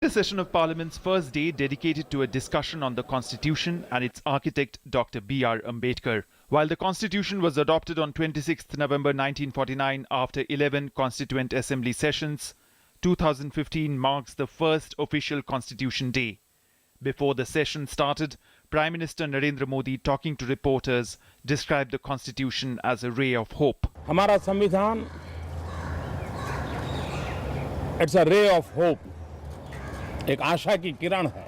The session of Parliament's first day dedicated to a discussion on the Constitution and its architect Dr. B.R. Ambedkar. While the Constitution was adopted on 26 November 1949 after 11 Constituent Assembly sessions, 2015 marks the first official Constitution Day. Before the session started, Prime Minister Narendra Modi, talking to reporters, described the Constitution as a ray of hope. हमारा संविधान it's a ray of hope, एक आशा की किरण है,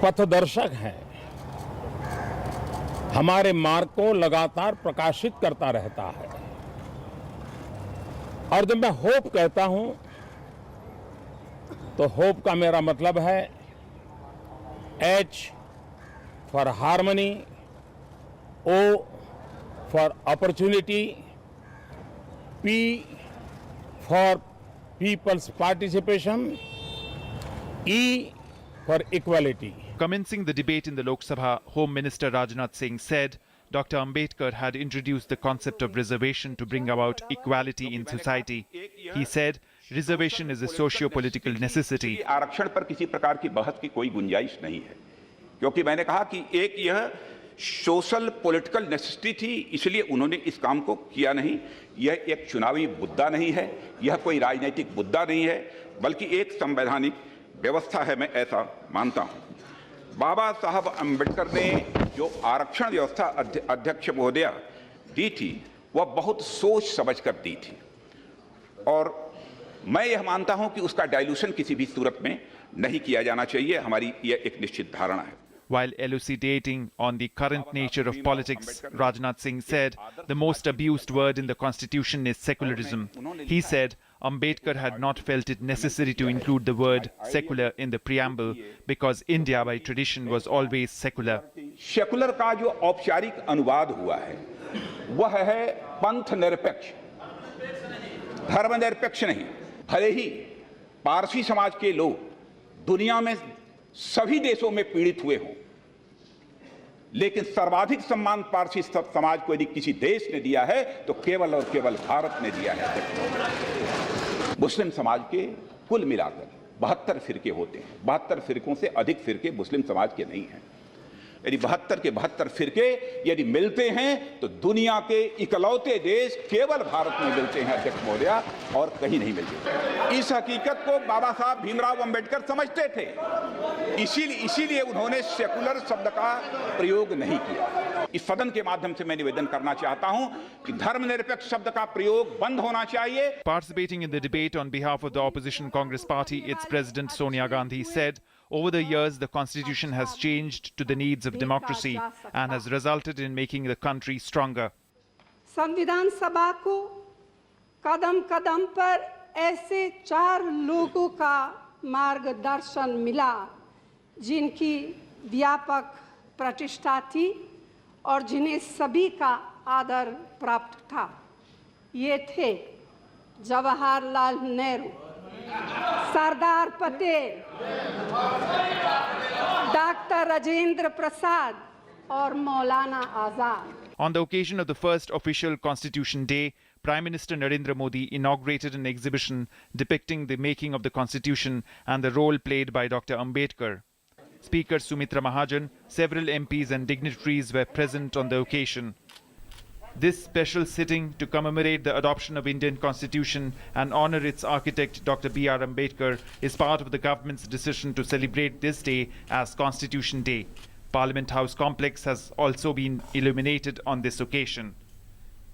पथदर्शक है, हमारे मार्ग को लगातार प्रकाशित करता रहता है। और जब मैं होप कहता हूं तो होप का मेरा मतलब है H for harmony, O for opportunity, P for people's participation, E for equality. Commencing the debate in the Lok Sabha, Home Minister Rajnath Singh said Dr. Ambedkar had introduced the concept of reservation to bring about equality in society. He said reservation is a socio-political necessity. आरक्षण पर किसी प्रकार की बहस की कोई गुंजाइश नहीं है, क्योंकि मैंने कहा कि एक यह सोशल पॉलिटिकल नेसेसिटी थी, इसलिए उन्होंने इस काम को किया नहीं। यह एक चुनावी मुद्दा नहीं है, यह कोई राजनीतिक मुद्दा नहीं है, बल्कि एक संवैधानिक व्यवस्था है, मैं ऐसा मानता हूं। बाबा साहब अम्बेडकर ने जो आरक्षण व्यवस्था अध्यक्ष महोदया दी थी, वह बहुत सोच समझ कर दी थी, और मैं यह मानता हूं कि उसका डाइल्यूशन किसी भी सूरत में नहीं किया जाना चाहिए। हमारी यह एक निश्चित धारणा है। While elucidating on the current nature of politics, Rajnath Singh said the most abused word in the Constitution is secularism. He said Ambedkar had not felt it necessary to include the word secular in the preamble because India by tradition was always secular. Secular का जो औपचारिक अनुवाद हुआ है वह है पंथ निरपेक्ष, धर्म निरपेक्ष नहीं। भले ही पारसी समाज के लोग दुनिया में सभी देशों में पीड़ित हुए हों, लेकिन सर्वाधिक सम्मान पारसी समाज को यदि किसी देश ने दिया है तो केवल और केवल भारत ने दिया है। मुस्लिम समाज के कुल मिलाकर 72 फिरके होते हैं, 72 फिरकों से अधिक फिरके मुस्लिम समाज के नहीं हैं। यदि 72 के 72 फिरके यदि मिलते हैं तो दुनिया के इकलौते देश केवल भारत में मिलते हैं अध्यक्ष महोदया, और कहीं नहीं मिलते। इस हकीकत को बाबा साहब भीमराव अंबेडकर समझते थे, इसीलिए उन्होंने सेकुलर शब्द का प्रयोग नहीं किया। इस सदन के माध्यम से मैं निवेदन करना चाहता हूं कि धर्मनिरपेक्ष शब्द का प्रयोग बंद होना चाहिए। Participating in the debate on behalf of the opposition Congress Party, its President Sonia Gandhi said, over the years, the Constitution has changed to the needs of democracy and has resulted in making the country stronger. संविधान सभा को कदम कदम पर ऐसे 4 लोगों का मार्गदर्शन मिला जिनकी व्यापक प्रतिष्ठा थी और जिन्हें सभी का आदर प्राप्त था। ये थे जवाहरलाल नेहरू, सरदार पटेल, डॉक्टर राजेंद्र प्रसाद और Maulana Azad. On the occasion of the first official Constitution Day, Prime Minister Narendra Modi inaugurated an exhibition depicting the making of the Constitution and the role played by Dr. Ambedkar. Speaker Sumitra Mahajan, several MPs and dignitaries were present on the occasion. This special sitting to commemorate the adoption of Indian Constitution and honor its architect Dr. B.R. Ambedkar is part of the government's decision to celebrate this day as Constitution Day. Parliament House complex has also been illuminated on this occasion.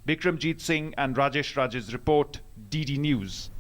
Bikramjit Singh and Rajesh Raj's report, DD News.